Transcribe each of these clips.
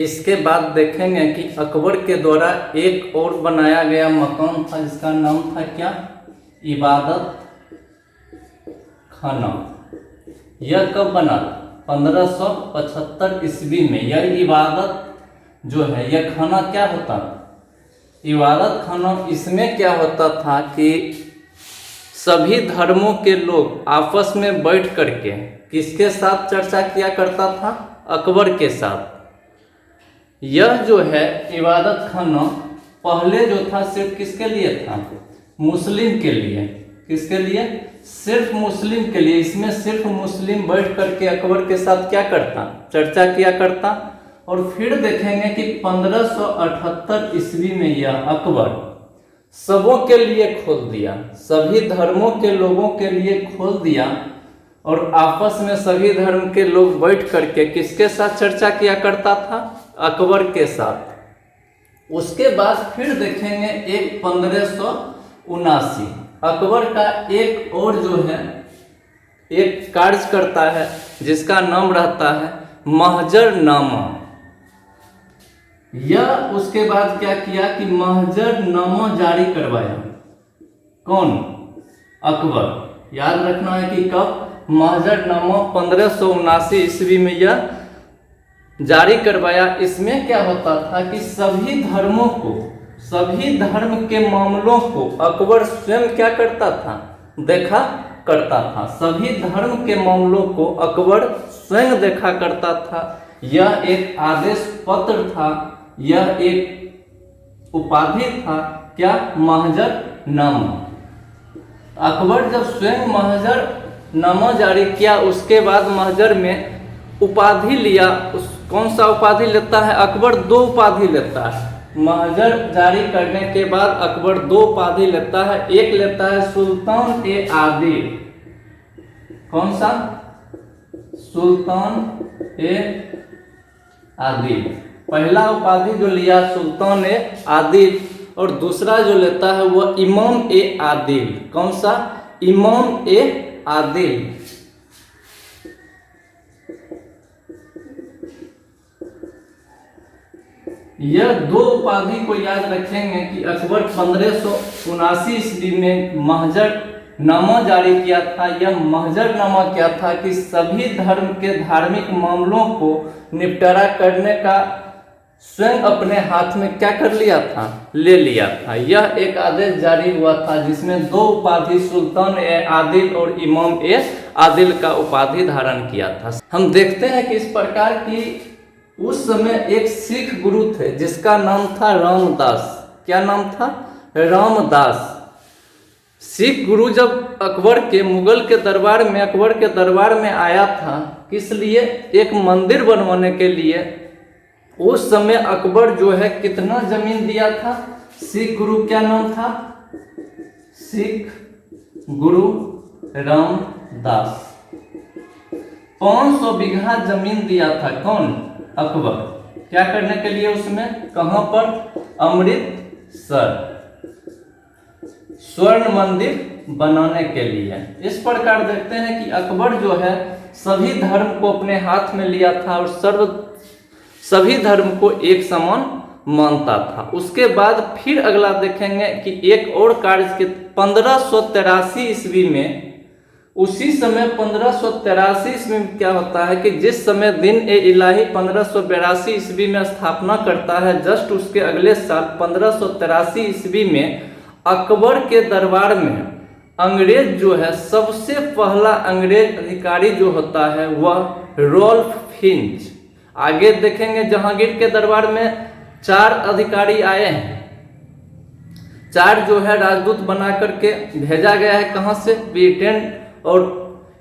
इसके बाद देखेंगे कि अकबर के द्वारा एक और बनाया गया मकान था जिसका नाम था क्या, इबादत खाना। यह कब बना? 1575 ईस्वी में। यह इबादत जो है यह खाना क्या होता था? इबादत खाना। इसमें क्या होता था कि सभी धर्मों के लोग आपस में बैठ करके किसके साथ चर्चा किया करता था? अकबर के साथ। यह जो है इबादत खाना पहले जो था सिर्फ किसके लिए था? मुस्लिम के लिए। किसके लिए? सिर्फ मुस्लिम के लिए। इसमें सिर्फ मुस्लिम बैठ करके अकबर के साथ क्या करता? चर्चा किया करता। और फिर देखेंगे कि 1578 ईस्वी में यह अकबर सबों के लिए खोल दिया, सभी धर्मों के लोगों के लिए खोल दिया और आपस में सभी धर्म के लोग बैठ करके किसके साथ चर्चा किया करता था? अकबर के साथ। उसके बाद फिर देखेंगे एक 1579 अकबर का एक और जो है एक कार्य करता है जिसका नाम रहता है महजरनामा। यह उसके बाद क्या किया कि महजरनामा जारी करवाया। कौन? अकबर। याद रखना है कि कब? महजरनामा 1579 ईस्वी में यह जारी करवाया। इसमें क्या होता था कि सभी धर्मों को, सभी धर्म के मामलों को अकबर स्वयं क्या करता था? देखा करता था। सभी धर्म के मामलों को अकबर स्वयं देखा करता था। यह एक आदेश पत्र था, यह एक उपाधि था। क्या? महजरनामा। अकबर जब स्वयं महजरनामा जारी किया उसके बाद महजर में उपाधि लिया। कौन सा उपाधि लेता है? अकबर दो उपाधि लेता है। महजर जारी करने के बाद अकबर दो उपाधि लेता है। एक लेता है सुल्तान ए आदिल। कौन सा? सुल्तान ए आदिल। पहला उपाधि जो लिया सुल्तान ए आदिल और दूसरा जो लेता है वह इमाम ए आदिल। कौन सा? इमाम ए आदिल। यह दो उपाधि को याद रखेंगे कि अकबर 1579 ईस्वी में महजरनामा जारी किया था। यह महजरनामा क्या था कि सभी धर्म के धार्मिक मामलों को निपटारा करने का स्वयं अपने हाथ में क्या कर लिया था? ले लिया था। यह एक आदेश जारी हुआ था जिसमें दो उपाधि सुल्तान ए आदिल और इमाम ए आदिल का उपाधि धारण किया था। हम देखते हैं कि इस प्रकार की उस समय एक सिख गुरु थे जिसका नाम था रामदास। क्या नाम था? रामदास। सिख गुरु जब अकबर के मुगल के दरबार में अकबर के दरबार में आया था, किस लिए? एक मंदिर बनवाने के लिए। उस समय अकबर जो है कितना जमीन दिया था? सिख गुरु क्या नाम था? सिख गुरु रामदास। 500 बीघा जमीन दिया था। कौन? अकबर। क्या करने के लिए? उसमें कहां पर? अमृतसर स्वर्ण मंदिर बनाने के लिए। इस प्रकार देखते हैं कि अकबर जो है सभी धर्म को अपने हाथ में लिया था और सभी धर्म को एक समान मानता था। उसके बाद फिर अगला देखेंगे कि एक और कार्य के 1583 ईस्वी में, उसी समय 1583 ईस्वी में क्या होता है कि जिस समय दिन ए इलाही 1582 ईस्वी में स्थापना करता है, जस्ट उसके अगले साल 1583 ईस्वी में अकबर के दरबार में अंग्रेज जो है सबसे पहला अंग्रेज अधिकारी जो होता है वह रॉल्फ फिंच। आगे देखेंगे जहांगीर के दरबार में 4 अधिकारी आए हैं। 4 जो है राजदूत बना करके भेजा गया है। कहां से? ब्रिटेन। और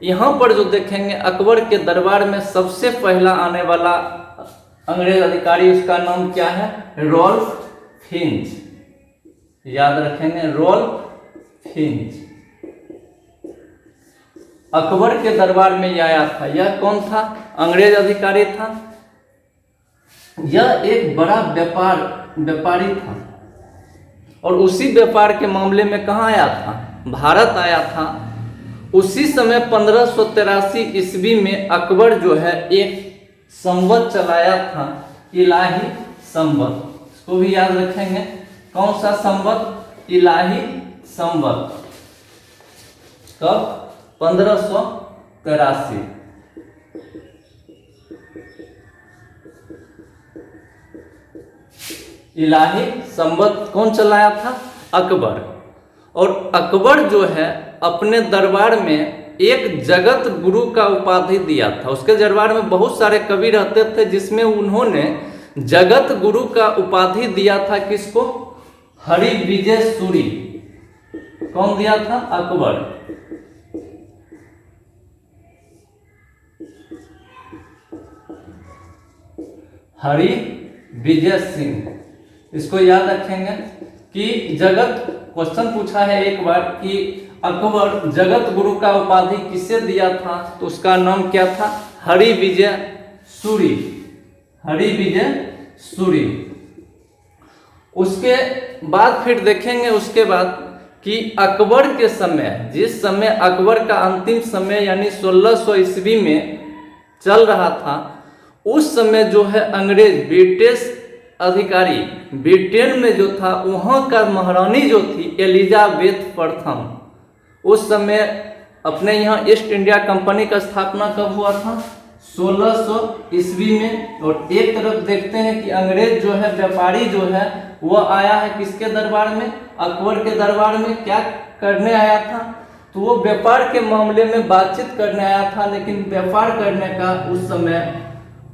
यहाँ पर जो देखेंगे अकबर के दरबार में सबसे पहला आने वाला अंग्रेज अधिकारी, उसका नाम क्या है? Rolf Finch. याद रखेंगे, रॉल्फ फिंच अकबर के दरबार में यह आया था। यह कौन था? अंग्रेज अधिकारी था। यह एक बड़ा व्यापारी था और उसी व्यापार के मामले में कहाँ आया था? भारत आया था। उसी समय 1583 ईस्वी में अकबर जो है एक संवत चलाया था इलाही संवत, इसको भी याद रखेंगे। कौन सा संवत? इलाही संवत। कब? 1583। इलाही संवत कौन चलाया था? अकबर। और अकबर जो है अपने दरबार में एक जगत गुरु का उपाधि दिया था। उसके दरबार में बहुत सारे कवि रहते थे, जिसमें उन्होंने जगत गुरु का उपाधि दिया था। किसको? हरि विजय सूरी। कौन दिया था? अकबर। हरि विजय सिंह, इसको याद रखेंगे कि जगत, क्वेश्चन पूछा है एक बार कि अकबर जगत गुरु का उपाधि किसे दिया था, तो उसका नाम क्या था? हरि विजय सूरी। हरि विजय सूरी। उसके बाद फिर देखेंगे उसके बाद कि अकबर के समय, जिस समय अकबर का अंतिम समय यानी 1600 ईस्वी में चल रहा था, उस समय जो है अंग्रेज ब्रिटिश अधिकारी ब्रिटेन में जो था, वहाँ का महारानी जो थी एलिजाबेथ प्रथम, उस समय अपने यहाँ ईस्ट इंडिया कंपनी का स्थापना कब हुआ था? 1600 ईस्वी में। और एक तरफ देखते हैं कि अंग्रेज जो है, व्यापारी जो है, वह आया है किसके दरबार में? अकबर के दरबार में। क्या करने आया था? तो वो व्यापार के मामले में बातचीत करने आया था, लेकिन व्यापार करने का उस समय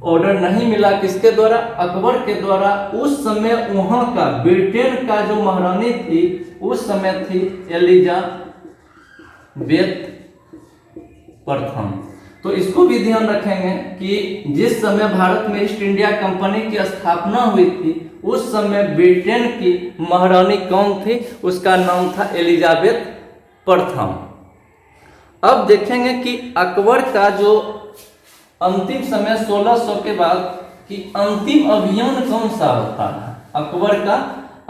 ऑर्डर नहीं मिला। किसके द्वारा? अकबर के द्वारा। उस समय वहाँ का ब्रिटेन का जो महारानी थी, उस समय थी एलिजाबेथ प्रथम। तो इसको भी ध्यान रखेंगे कि जिस समय भारत में ईस्ट इंडिया कंपनी की स्थापना हुई थी, उस समय ब्रिटेन की महारानी कौन थी? उसका नाम था एलिजाबेथ प्रथम। अब देखेंगे कि अकबर का जो अंतिम समय 1600 के बाद कि अंतिम अभियान कौन सा होता है? अकबर का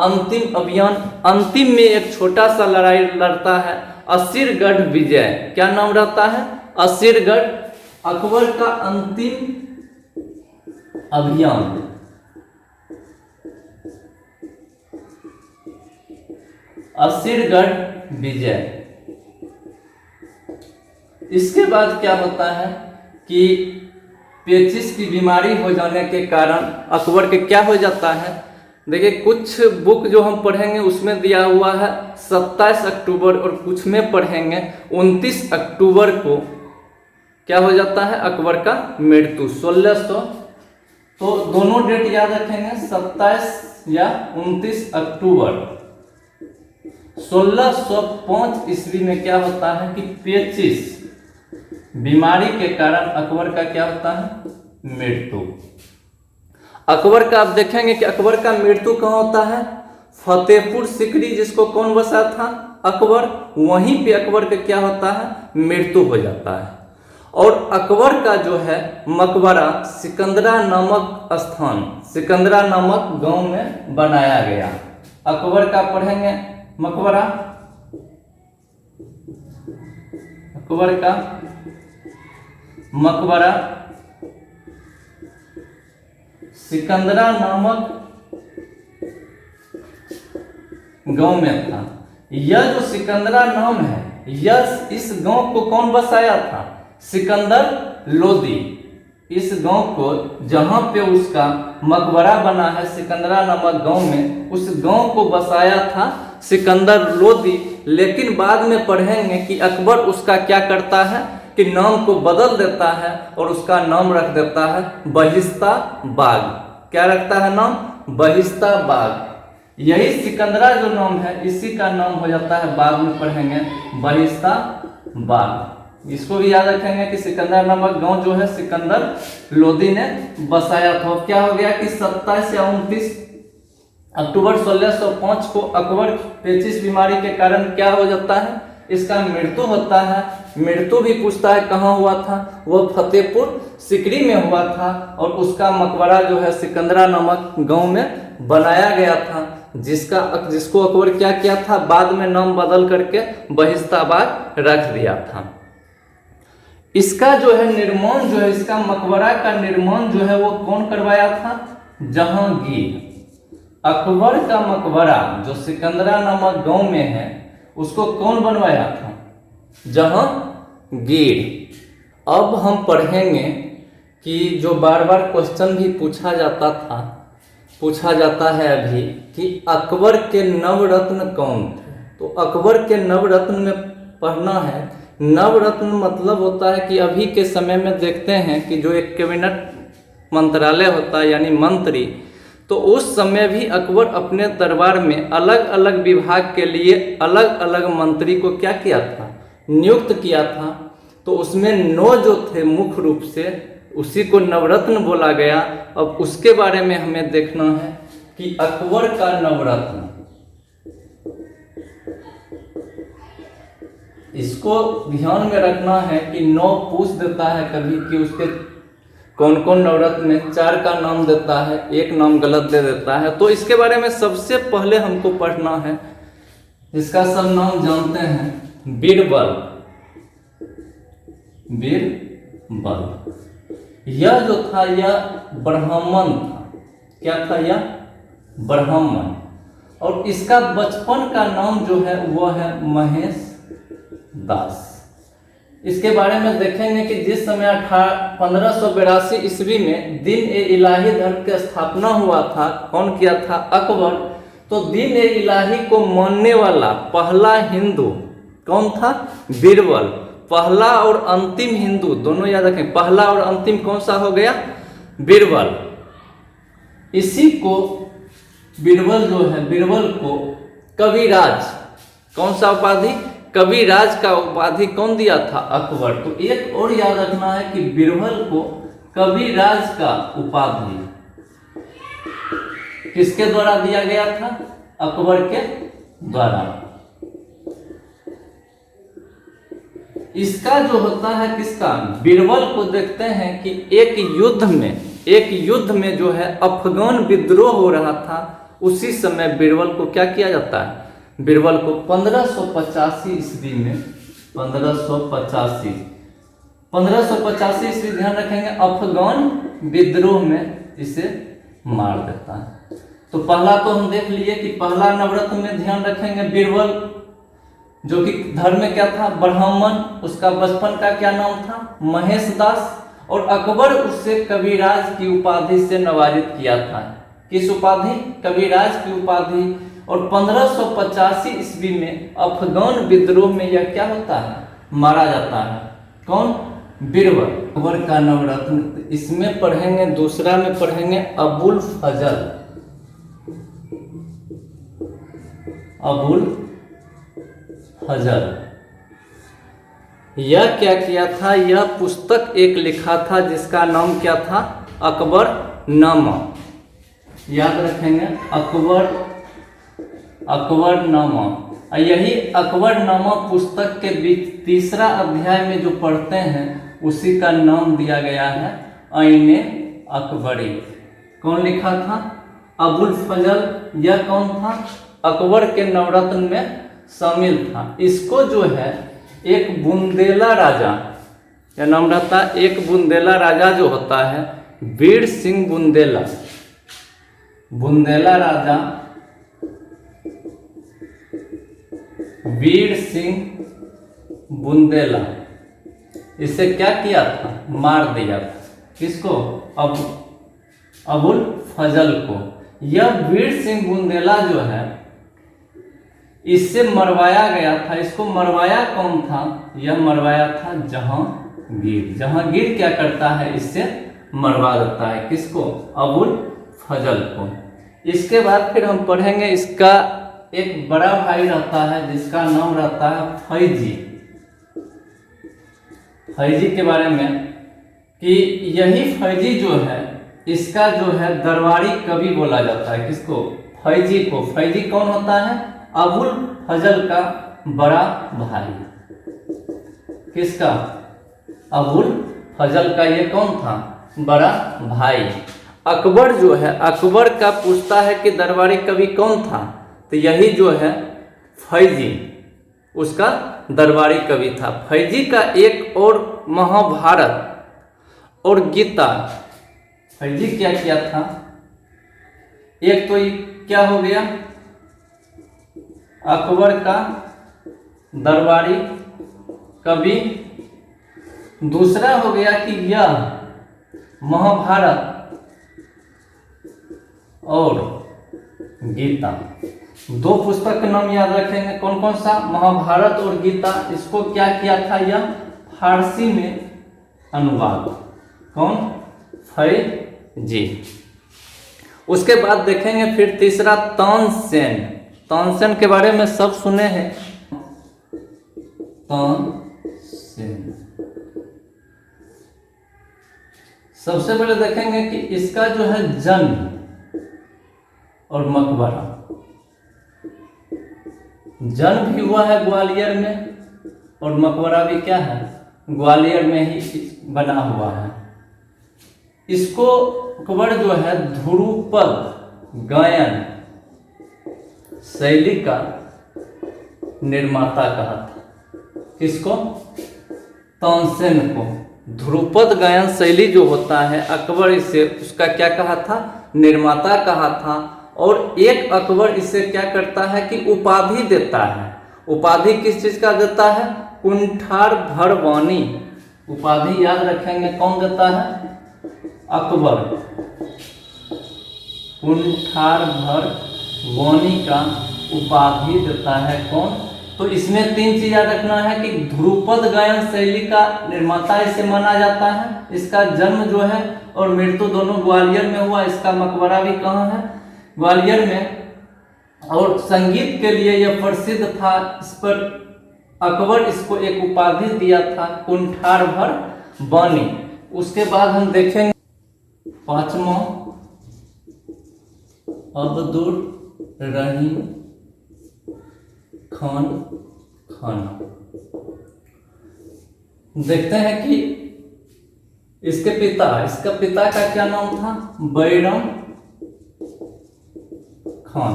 अंतिम अभियान, अंतिम में एक छोटा सा लड़ाई लड़ता है, असीरगढ़ विजय। क्या नाम रहता है? असीरगढ़। अकबर का अंतिम अभियान, असीरगढ़ विजय। इसके बाद क्या होता है कि पेचिस की बीमारी हो जाने के कारण अकबर के क्या हो जाता है? देखिए, कुछ बुक जो हम पढ़ेंगे उसमें दिया हुआ है 27 अक्टूबर, और कुछ में पढ़ेंगे 29 अक्टूबर को क्या हो जाता है? अकबर का मृत्यु 1600। तो दोनों डेट याद रखेंगे, 27 या 29 अक्टूबर 1605 ईस्वी में क्या होता है कि पेचिस बीमारी के कारण अकबर का क्या होता है? मृत्यु। अकबर का आप देखेंगे कि अकबर का मृत्यु कहाँ होता है? फतेहपुर सिकरी, जिसको कौन बसा था? अकबर। वहीं पे अकबर का क्या होता है? मृत्यु हो जाता है। और अकबर का जो है मकबरा सिकंदरा नामक स्थान, सिकंदरा नामक गांव में बनाया गया। अकबर का पढ़ेंगे मकबरा, अकबर का मकबरा सिकंदरा नामक गांव में था। यह जो सिकंदरा नाम है, यह इस गांव को कौन बसाया था? सिकंदर लोदी। इस गांव को जहां पे उसका मकबरा बना है सिकंदरा नामक गांव में, उस गांव को बसाया था सिकंदर लोदी। लेकिन बाद में पढ़ेंगे कि अकबर उसका क्या करता है कि नाम को बदल देता है और उसका नाम रख देता है बहिस्ता बाग। क्या रखता है नाम? बहिस्ता बाग। यही सिकंदरा जो नाम है, इसी का नाम हो जाता है, बाद में पढ़ेंगे, बहिस्ता बाग। इसको भी याद रखेंगे कि सिकंदर नामक गांव जो है सिकंदर लोदी ने बसाया था। क्या हो गया कि 27 या 29 अक्टूबर 1605 को अकबर पेचिस बीमारी के कारण क्या हो जाता है? इसका मृत्यु होता है। मृत्यु भी पूछता है कहाँ हुआ था? वह फतेहपुर सिकरी में हुआ था, और उसका मकबरा जो है सिकंदरा नामक गांव में बनाया गया था, जिसको अकबर क्या किया था? बाद में नाम बदल करके बहिस्ताबाद रख दिया था। इसका जो है निर्माण जो है, इसका मकबरा का निर्माण जो है वो कौन करवाया था? जहांगीर। अकबर का मकबरा जो सिकंदरा नामक गांव में है उसको कौन बनवाया था? जहांगीर। अब हम पढ़ेंगे कि जो बार बार क्वेश्चन भी पूछा जाता है अभी कि अकबर के नवरत्न कौन थे। तो अकबर के नवरत्न में पढ़ना है। नवरत्न मतलब होता है कि अभी के समय में देखते हैं कि जो एक कैबिनेट मंत्रालय होता है यानी मंत्री, तो उस समय भी अकबर अपने दरबार में अलग अलग विभाग के लिए अलग अलग मंत्री को क्या किया था? नियुक्त किया था। तो उसमें 9 जो थे मुख्य रूप से, उसी को नवरत्न बोला गया। अब उसके बारे में हमें देखना है कि अकबर का नवरत्न, इसको ध्यान में रखना है कि 9 पूछ देता है कभी कि उसके कौन कौन नवरत्न में 4 का नाम देता है, 1 नाम गलत दे देता है। तो इसके बारे में सबसे पहले हमको पढ़ना है, इसका सब नाम जानते हैं, बीरबल। बीरबल यह जो था यह ब्राह्मण था। क्या था? यह ब्राह्मण। और इसका बचपन का नाम जो है वह है महेश दास। इसके बारे में देखेंगे कि जिस समय 1582 ईस्वी में दिन ए इलाही धर्म की स्थापना हुआ था, कौन किया था? अकबर। तो दिन ए इलाही को मानने वाला पहला हिंदू कौन था? बीरबल। पहला और अंतिम हिंदू दोनों याद रखें, पहला और अंतिम कौन सा हो गया? बीरबल। इसी को बीरबल जो है, बीरबल को कविराज, कौन सा उपाधि? कविराज का उपाधि कौन दिया था? अकबर। तो एक और याद रखना है कि बीरबल को कविराज का उपाधि किसके द्वारा दिया गया था? अकबर के द्वारा। इसका जो होता है किसका? बीरबल को देखते हैं कि एक युद्ध में जो है अफगान विद्रोह हो रहा था, उसी समय बीरबल को क्या किया जाता है? बीरबल को 1585 ईस्वी में 1585 ईस्वी ध्यान रखेंगे, अफगान विद्रोह में इसे मार देता है। तो पहला तो हम देख लिए कि पहला नवरत्न में ध्यान रखेंगे बीरबल, जो कि धर्म में क्या था? ब्राह्मण। उसका बचपन का क्या नाम था? महेश दास। और अकबर उससे कविराज की उपाधि से नवाजित किया था। किस उपाधि? कविराज की उपाधि। और 1585 ईस्वी में अफगान विद्रोह में यह क्या होता है? मारा जाता है। कौन? बीरबल। अकबर का नवरत्न इसमें पढ़ेंगे, दूसरा में पढ़ेंगे अबुल फजल। अबुल फजल यह क्या किया था? यह पुस्तक एक लिखा था जिसका नाम क्या था? अकबर नामा। याद रखेंगे, अकबर नामा। यही अकबर नामा पुस्तक के बीच तीसरा अध्याय में जो पढ़ते हैं उसी का नाम दिया गया है आईने अकबरी। कौन लिखा था? अबुल फजल। यह कौन था? अकबर के नवरत्न में शामिल था। इसको जो है एक बुंदेला राजा, यह नाम रहता है, एक बुंदेला राजा जो होता है वीर सिंह बुंदेला। बुंदेला राजा वीर सिंह बुंदेला, इसे क्या किया था? मार दिया था। किसको? अबुल फजल को। यह वीर सिंह बुंदेला जो है इससे मरवाया गया था। इसको मरवाया कौन था? यह मरवाया था जहांगीर। जहांगीर क्या करता है? इससे मरवा देता है। किसको? अबुल फजल को। इसके बाद फिर हम पढ़ेंगे, इसका एक बड़ा भाई रहता है जिसका नाम रहता है फैजी। फैजी के बारे में कि यही फैजी जो है इसका जो है दरबारी कवि बोला जाता है। किसको? फैजी को। फैजी कौन होता है? अबुल फजल का बड़ा भाई। किसका? अबुल फजल का ये कौन था? बड़ा भाई। अकबर जो है, अकबर का पूछता है कि दरबारी कवि कौन था, तो यही जो है फैजी उसका दरबारी कवि था। फैजी का एक और महाभारत और गीता, फैजी क्या किया था? एक तो ये क्या हो गया, अकबर का दरबारी कवि। दूसरा हो गया कि यह महाभारत और गीता, दो पुस्तक के नाम याद रखेंगे। कौन कौन सा, महाभारत और गीता। इसको क्या किया था, यह फारसी में अनुवाद। कौन, फैजी। उसके बाद देखेंगे फिर तीसरा तानसेन। तानसेन के बारे में सब सुने हैं। तानसेन सबसे पहले देखेंगे कि इसका जो है जन्म और मकबरा। जन्म भी हुआ है ग्वालियर में और मकबरा भी क्या है, ग्वालियर में ही बना हुआ है। इसको अकबर जो है ध्रुपद गायन शैली का निर्माता कहा था। किसको, तानसेन को। ध्रुपद गायन शैली जो होता है अकबर इसे उसका क्या कहा था, निर्माता कहा था। और एक अकबर इसे क्या करता है कि उपाधि देता है। उपाधि किस चीज का देता है, कुंठार भरवानी। उपाधि याद रखेंगे, कौन देता है, अकबर। कुंठार भरवानी का उपाधि देता है कौन, तो इसमें तीन चीज याद रखना है कि ध्रुपद गायन शैली का निर्माता इसे माना जाता है। इसका जन्म जो है और मृत्यु दोनों ग्वालियर में हुआ। इसका मकबरा भी कहाँ है, ग्वालियर में। और संगीत के लिए यह प्रसिद्ध था। इस पर अकबर इसको एक उपाधि दिया था, कुंठार भर बानी। उसके बाद हम देखेंगे पांचवा अब्दुल रहीम खान खाना। देखते हैं कि इसका पिता का क्या नाम था, बैरम खान।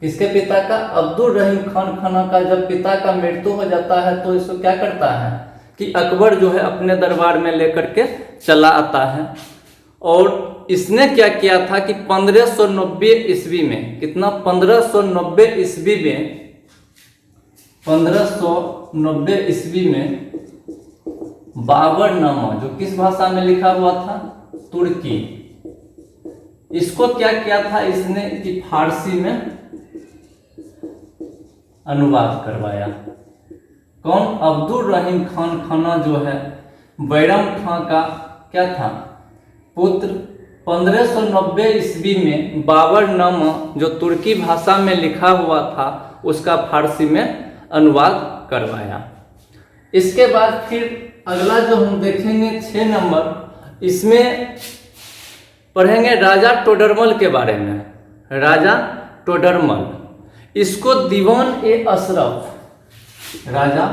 किसके पिता का, अब्दुल रहीम खान खाना का। जब पिता का मृत्यु हो जाता है तो इसको क्या करता है कि अकबर जो है अपने दरबार में लेकर के चला आता है। और इसने क्या किया था कि 1590 ईस्वी में, कितना, 1590 ईस्वी में, 1590 ईस्वी में बाबरनामा, जो किस भाषा में लिखा हुआ था, तुर्की। इसको क्या किया था इसने कि फारसी में अनुवाद करवाया। कौन, अब्दुल रहीम खान खाना जो है बैरम खां का क्या था, पुत्र। 1590 ईस्वी में बाबरनामा जो तुर्की भाषा में लिखा हुआ था उसका फारसी में अनुवाद करवाया। इसके बाद फिर अगला जो हम देखेंगे 6 नंबर, इसमें पढ़ेंगे राजा टोडरमल के बारे में। राजा टोडरमल, इसको दीवान ए अशरफ, राजा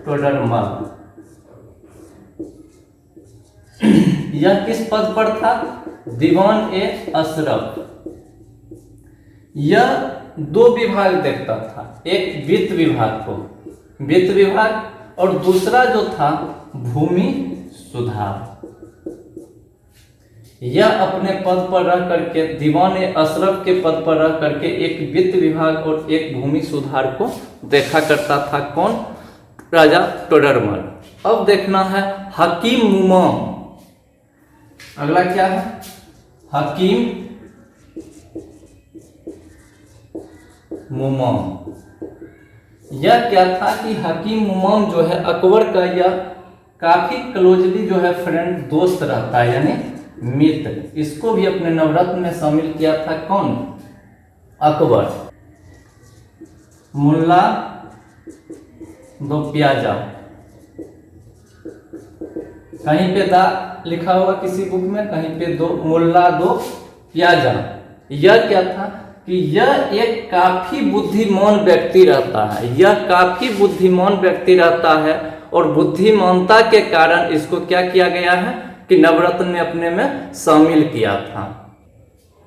टोडरमल, यह किस पद पर था, दीवान ए अशरफ। यह 2 विभाग देखता था, एक वित्त विभाग को, वित्त विभाग, और दूसरा जो था भूमि सुधार। यह अपने पद पर रह करके, दीवान ए अशरफ के पद पर रह करके एक वित्त विभाग और एक भूमि सुधार को देखा करता था। कौन, राजा टोडरमल। अब देखना है हकीम मुमाम। अगला क्या है, हकीम मुमाम। यह क्या था कि हकीम मुमाम जो है अकबर का यह काफी क्लोजली जो है फ्रेंड, दोस्त रहता है, यानी मित्र। इसको भी अपने नवरत्न में शामिल किया था। कौन, अकबर। मुल्ला दो प्याजा, कहीं पे दा लिखा होगा किसी बुक में, कहीं पे दो, मुल्ला दो प्याजा। यह क्या था कि यह एक काफी बुद्धिमान व्यक्ति रहता है। यह काफी बुद्धिमान व्यक्ति रहता है और बुद्धिमानता के कारण इसको क्या किया गया है कि नवरत्न में अपने में शामिल किया था।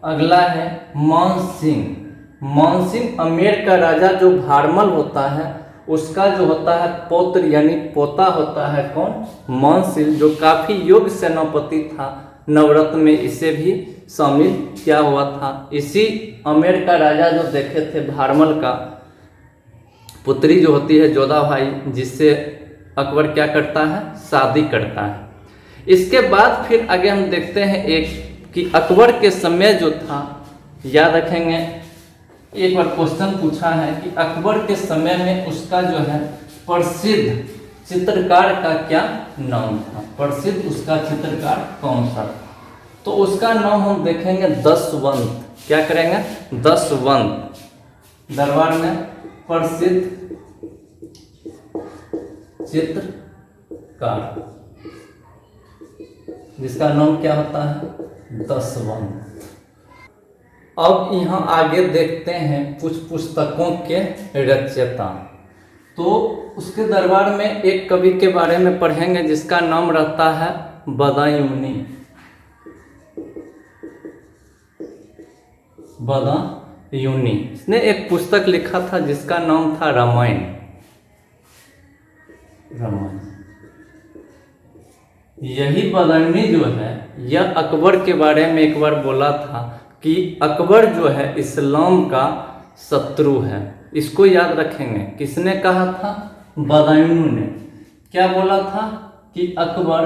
अगला है मान सिंह। मान सिंह अमेर का राजा जो भारमल होता है उसका जो होता है पौत्र यानी पोता होता है। कौन, मान सिंह, जो काफी योग्य सेनापति था। नवरत्न में इसे भी शामिल क्या हुआ था। इसी आमेर का राजा जो देखे थे, भारमल का पुत्री जो होती है जोधा भाई, जिससे अकबर क्या करता है, शादी करता है। इसके बाद फिर आगे हम देखते हैं एक कि अकबर के समय जो था, याद रखेंगे एक बार क्वेश्चन पूछा है कि अकबर के समय में उसका जो है प्रसिद्ध चित्रकार का क्या नाम था, प्रसिद्ध उसका चित्रकार कौन सा था। तो उसका नाम हम देखेंगे दशवंत। क्या करेंगे, दशवंत। दरबार में प्रसिद्ध चित्रकार जिसका नाम क्या होता है, दशवंत। अब यहाँ आगे देखते हैं कुछ पुस्तकों के रचयिता। तो उसके दरबार में एक कवि के बारे में पढ़ेंगे जिसका नाम रहता है बदायूनी। बदायूनी, इसने एक पुस्तक लिखा था जिसका नाम था रामायण। यही बदायूनी जो है, यह अकबर के बारे में एक बार बोला था कि अकबर जो है इस्लाम का शत्रु है। इसको याद रखेंगे। किसने कहा था, बदायूनी ने। क्या बोला था कि अकबर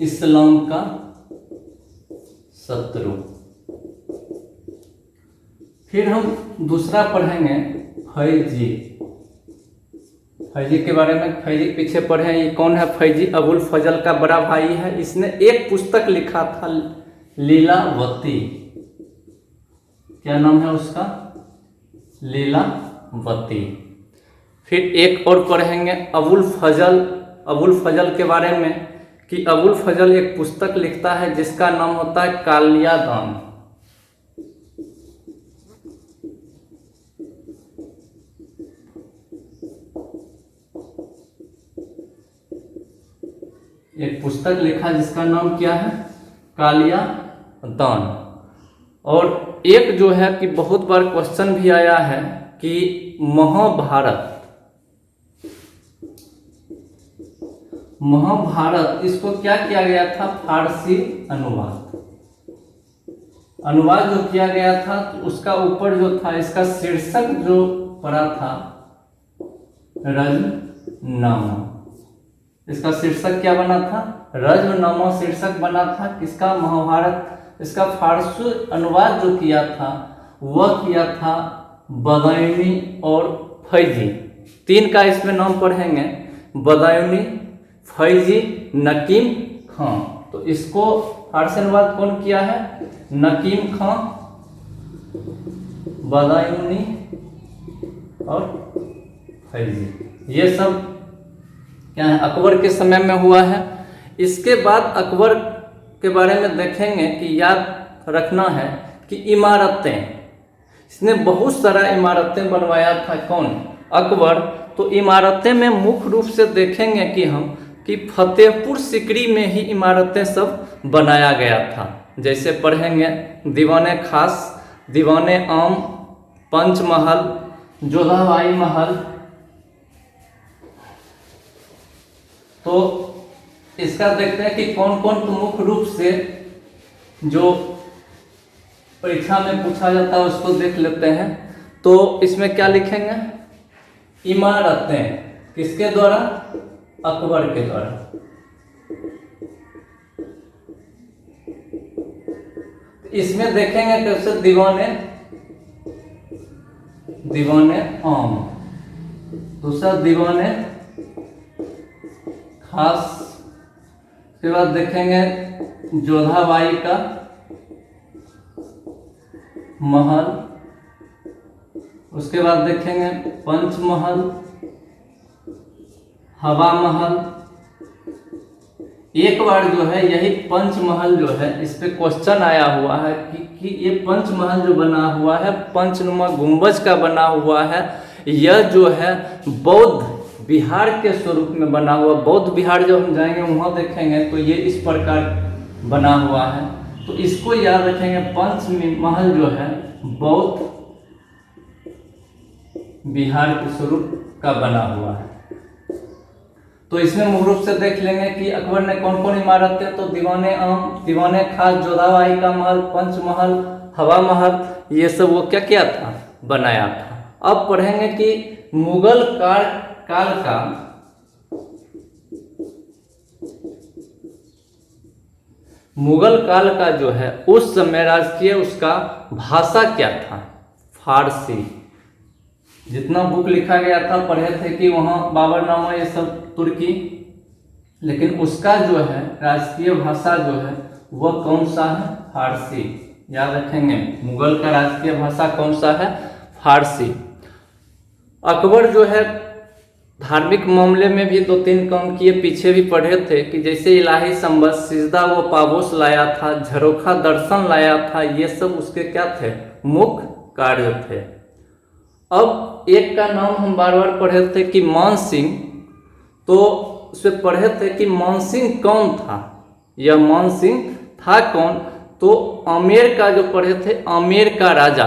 इस्लाम का शत्रु। फिर हम दूसरा पढ़ेंगे फैजी। फैजी के बारे में, फैजी पीछे पढ़े, ये कौन है, फैजी अबुल फजल का बड़ा भाई है। इसने एक पुस्तक लिखा था लीलावती। क्या नाम है उसका, लीलावती। फिर एक और पढ़ेंगे अबुल फजल के बारे में कि अबुल फजल एक पुस्तक लिखता है जिसका नाम होता है कालियादान। एक पुस्तक लिखा जिसका नाम क्या है, कालियादान। और एक जो है कि बहुत बार क्वेश्चन भी आया है कि महाभारत इसको क्या किया गया था, फारसी अनुवाद जो किया गया था। तो उसका ऊपर जो था, इसका शीर्षक जो पड़ा था रजनामा। इसका शीर्षक क्या बना था, रजनामा शीर्षक बना था किसका, महाभारत। इसका फारसी अनुवाद जो किया था वह किया था बदायूनी और फैजी। तीन का इसमें नाम पढ़ेंगे, बदायूनी, फैजी, नकीम खां। तो इसको फारसी अनुवाद कौन किया है, नकीम खां, बदायूनी और फैजी। ये सब क्या है, अकबर के समय में हुआ है। इसके बाद अकबर के बारे में देखेंगे कि याद रखना है कि इमारतें, इसने बहुत सारा इमारतें बनवाया था। कौन, अकबर। तो इमारतें में मुख्य रूप से देखेंगे कि हम कि फतेहपुर सीकरी में ही इमारतें सब बनाया गया था। जैसे पढ़ेंगे दीवाने खास, दीवाने आम, पंचमहल, जोधाबाई महल। तो इसका देखते हैं कि कौन कौन तो मुख्य रूप से जो परीक्षा में पूछा जाता है उसको देख लेते हैं। तो इसमें क्या लिखेंगे, इमारतें किसके द्वारा, अकबर के द्वारा। इसमें देखेंगे कैसे, दीवाने आम, दूसरा दीवाने खास, उसके बाद देखेंगे जोधाबाई का महल, उसके बाद देखेंगे पंचमहल, हवा महल। एक बार जो है यही पंचमहल जो है, इस पे क्वेश्चन आया हुआ है कि ये पंचमहल जो बना हुआ है, पंचनुमा गुंबज का बना हुआ है, यह जो है बौद्ध बिहार के स्वरूप में बना हुआ। बौद्ध बिहार जब हम जाएंगे वहाँ देखेंगे तो ये इस प्रकार बना हुआ है। तो इसको याद रखेंगे, पंचमहल जो है बौद्ध बिहार के स्वरूप का बना हुआ है। तो इसमें मुख्य रूप से देख लेंगे कि अकबर ने कौन कौन इमारतें, तो दीवाने आम, दीवाने खास, जोधाबाई का महल, पंचमहल, हवा महल, ये सब वो क्या किया था, बनाया था। अब पढ़ेंगे कि मुगल काल का जो है उस समय राजकीय उसका भाषा क्या था, फारसी। जितना बुक लिखा गया था पढ़े थे कि वहाँ बाबरनामा ये सब तुर्की, लेकिन उसका जो है राजकीय भाषा जो है वह कौन सा है, फारसी। याद रखेंगे मुगल का राजकीय भाषा कौन सा है, फारसी। अकबर जो है धार्मिक मामले में भी 2-3 काम किए, पीछे भी पढ़े थे कि जैसे इलाही संबत, सिजदा व पाबोस लाया था, झरोखा दर्शन लाया था, ये सब उसके क्या थे, मुख्य कार्य थे। अब एक का नाम हम बार बार पढ़े थे कि मान सिंह, तो उसमें पढ़े थे कि मान सिंह कौन था, यह मान सिंह था कौन, तो आमेर का जो पढ़े थे, आमेर का राजा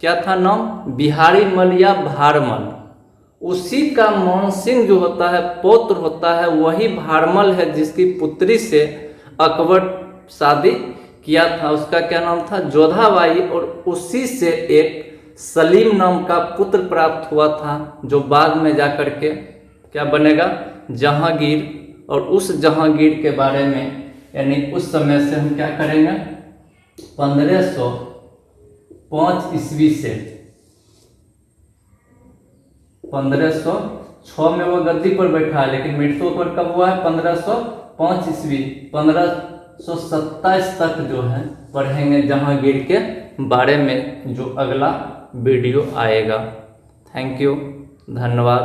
क्या था नाम, बिहारी मल या भारमल। उसी का मान सिंह जो होता है पौत्र होता है, वही भारमल है जिसकी पुत्री से अकबर शादी किया था। उसका क्या नाम था, जोधाबाई, और उसी से एक सलीम नाम का पुत्र प्राप्त हुआ था जो बाद में जाकर के क्या बनेगा, जहांगीर। और उस जहांगीर के बारे में यानी उस समय से हम क्या करेंगे, 1505 ईस्वी से 1506 में वो गद्दी पर बैठा है, लेकिन मृत्यु पर कब हुआ है, 1505 ईस्वी। 1527 तक जो है पढ़ेंगे जहांगीर के बारे में, जो अगला वीडियो आएगा। थैंक यू, धन्यवाद।